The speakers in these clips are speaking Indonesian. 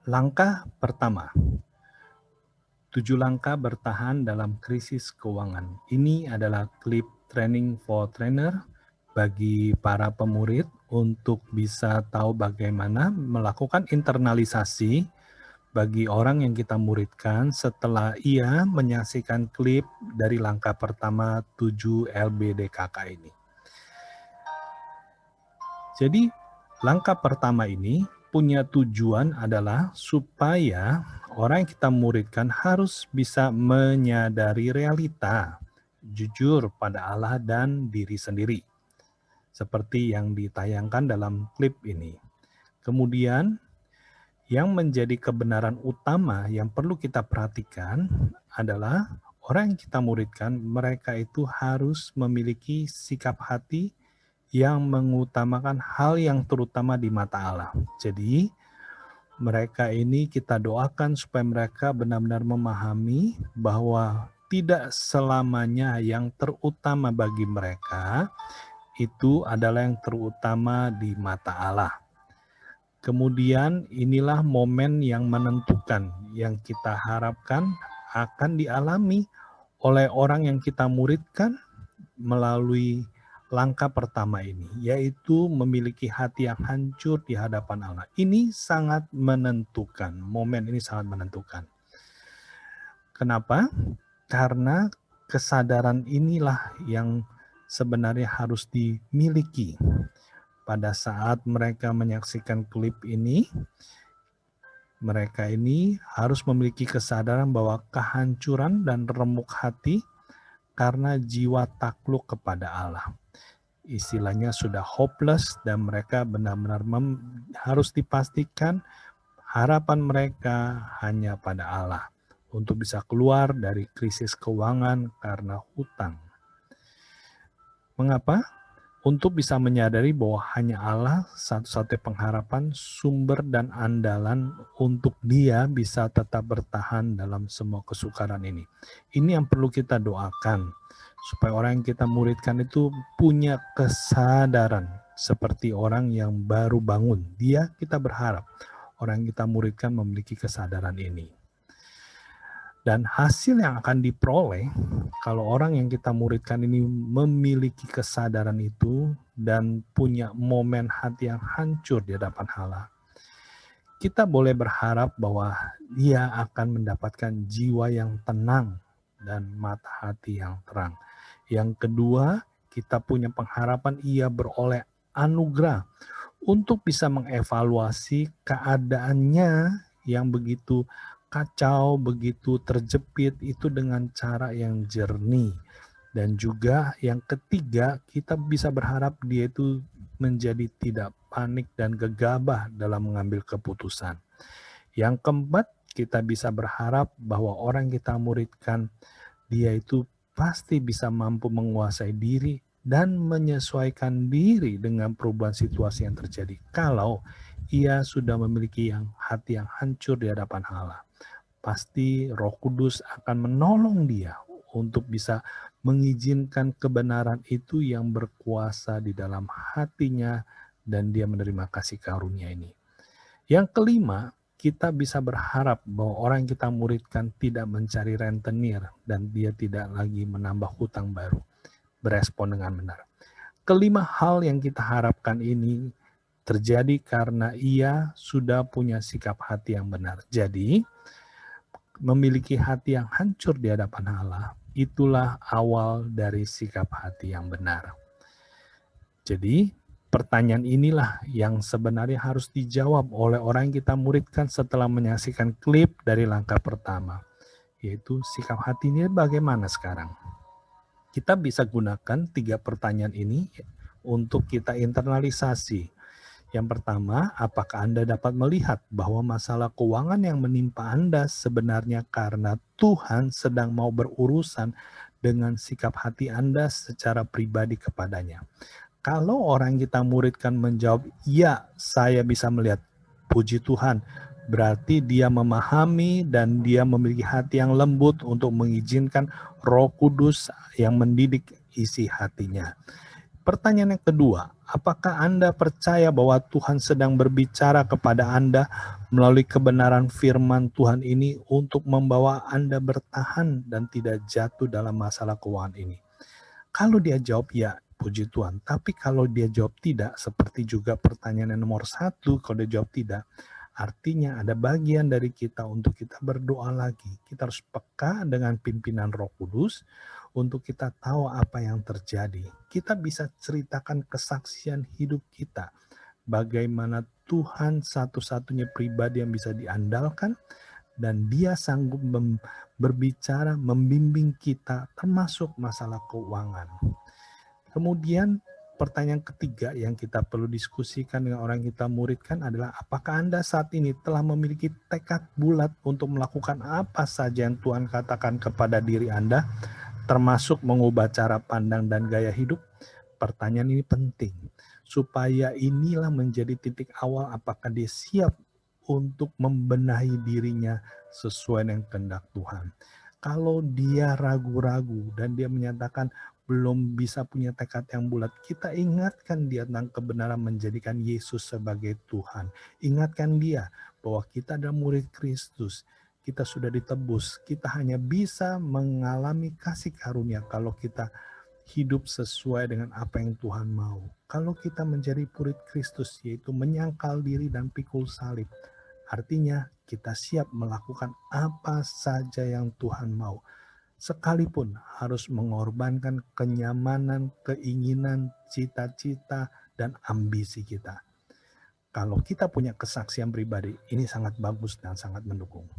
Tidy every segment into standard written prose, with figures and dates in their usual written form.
Langkah pertama, 7 langkah bertahan dalam krisis keuangan. Ini adalah klip training for trainer bagi para pemurid untuk bisa tahu bagaimana melakukan internalisasi bagi orang yang kita muridkan setelah ia menyaksikan klip dari langkah pertama 7 LBDKK ini. Jadi langkah pertama ini punya tujuan adalah supaya orang yang kita muridkan harus bisa menyadari realita, jujur pada Allah dan diri sendiri, seperti yang ditayangkan dalam klip ini. Kemudian, yang menjadi kebenaran utama yang perlu kita perhatikan adalah orang yang kita muridkan, mereka itu harus memiliki sikap hati yang mengutamakan hal yang terutama di mata Allah. Jadi, mereka ini kita doakan supaya mereka benar-benar memahami bahwa tidak selamanya yang terutama bagi mereka itu adalah yang terutama di mata Allah. Kemudian inilah momen yang menentukan yang kita harapkan akan dialami oleh orang yang kita muridkan melalui langkah pertama ini, yaitu memiliki hati yang hancur di hadapan Allah. Ini sangat menentukan, momen ini sangat menentukan. Kenapa? Karena kesadaran inilah yang sebenarnya harus dimiliki. Pada saat mereka menyaksikan klip ini, mereka ini harus memiliki kesadaran bahwa kehancuran dan remuk hati karena jiwa takluk kepada Allah. Istilahnya sudah hopeless dan mereka benar-benar harus dipastikan harapan mereka hanya pada Allah untuk bisa keluar dari krisis keuangan karena hutang. Mengapa? Untuk bisa menyadari bahwa hanya Allah satu-satunya pengharapan, sumber dan andalan untuk dia bisa tetap bertahan dalam semua kesukaran ini. Ini yang perlu kita doakan, supaya orang yang kita muridkan itu punya kesadaran seperti orang yang baru bangun. Kita berharap orang yang kita muridkan memiliki kesadaran ini. Dan hasil yang akan diperoleh kalau orang yang kita muridkan ini memiliki kesadaran itu dan punya momen hati yang hancur di hadapan Allah, kita boleh berharap bahwa dia akan mendapatkan jiwa yang tenang dan mata hati yang terang. Yang kedua, kita punya pengharapan ia beroleh anugerah untuk bisa mengevaluasi keadaannya yang begitu kacau, begitu terjepit itu dengan cara yang jernih. Dan juga yang ketiga, kita bisa berharap dia itu menjadi tidak panik dan gegabah dalam mengambil keputusan. Yang keempat, kita bisa berharap bahwa orang kita muridkan, dia itu pasti bisa mampu menguasai diri dan menyesuaikan diri dengan perubahan situasi yang terjadi. Kalau ia sudah memiliki hati yang hancur di hadapan Allah, pasti Roh Kudus akan menolong dia untuk bisa mengizinkan kebenaran itu yang berkuasa di dalam hatinya dan dia menerima kasih karunia ini. Yang kelima, kita bisa berharap bahwa orang yang kita muridkan tidak mencari rentenir dan dia tidak lagi menambah hutang baru. Berespon dengan benar. Kelima hal yang kita harapkan ini terjadi karena ia sudah punya sikap hati yang benar. Jadi, memiliki hati yang hancur di hadapan Allah, itulah awal dari sikap hati yang benar. Jadi, pertanyaan inilah yang sebenarnya harus dijawab oleh orang yang kita muridkan setelah menyaksikan klip dari langkah pertama, yaitu sikap hati ini bagaimana sekarang? Kita bisa gunakan 3 pertanyaan ini untuk kita internalisasi. Yang pertama, apakah Anda dapat melihat bahwa masalah keuangan yang menimpa Anda sebenarnya karena Tuhan sedang mau berurusan dengan sikap hati Anda secara pribadi kepadanya? Kalau orang kita muridkan menjawab, "Ya, saya bisa melihat." Puji Tuhan, berarti dia memahami dan dia memiliki hati yang lembut untuk mengizinkan Roh Kudus yang mendidik isi hatinya. Pertanyaan yang kedua, apakah Anda percaya bahwa Tuhan sedang berbicara kepada Anda melalui kebenaran firman Tuhan ini untuk membawa Anda bertahan dan tidak jatuh dalam masalah keuangan ini? Kalau dia jawab ya, puji Tuhan. Tapi kalau dia jawab tidak, seperti juga pertanyaan yang nomor 1, kalau dia jawab tidak, artinya ada bagian dari kita untuk kita berdoa lagi. Kita harus peka dengan pimpinan Roh Kudus untuk kita tahu apa yang terjadi. Kita bisa ceritakan kesaksian hidup kita. Bagaimana Tuhan satu-satunya pribadi yang bisa diandalkan dan dia sanggup berbicara, membimbing kita termasuk masalah keuangan. Kemudian pertanyaan ketiga yang kita perlu diskusikan dengan orang yang kita muridkan adalah apakah Anda saat ini telah memiliki tekad bulat untuk melakukan apa saja yang Tuhan katakan kepada diri Anda, termasuk mengubah cara pandang dan gaya hidup? Pertanyaan ini penting, supaya inilah menjadi titik awal apakah dia siap untuk membenahi dirinya sesuai dengan kehendak Tuhan. Kalau dia ragu-ragu dan dia menyatakan belum bisa punya tekad yang bulat, kita ingatkan dia tentang kebenaran menjadikan Yesus sebagai Tuhan. Ingatkan dia bahwa kita adalah murid Kristus. Kita sudah ditebus. Kita hanya bisa mengalami kasih karunia kalau kita hidup sesuai dengan apa yang Tuhan mau. Kalau kita menjadi murid Kristus, yaitu menyangkal diri dan pikul salib, artinya kita siap melakukan apa saja yang Tuhan mau. Sekalipun harus mengorbankan kenyamanan, keinginan, cita-cita, dan ambisi kita. Kalau kita punya kesaksian pribadi, ini sangat bagus dan sangat mendukung.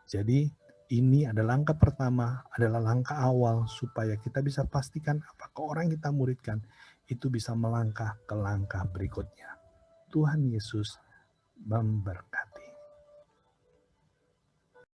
Jadi ini adalah langkah pertama, adalah langkah awal supaya kita bisa pastikan apakah orang yang kita muridkan itu bisa melangkah ke langkah berikutnya. Tuhan Yesus memberkati.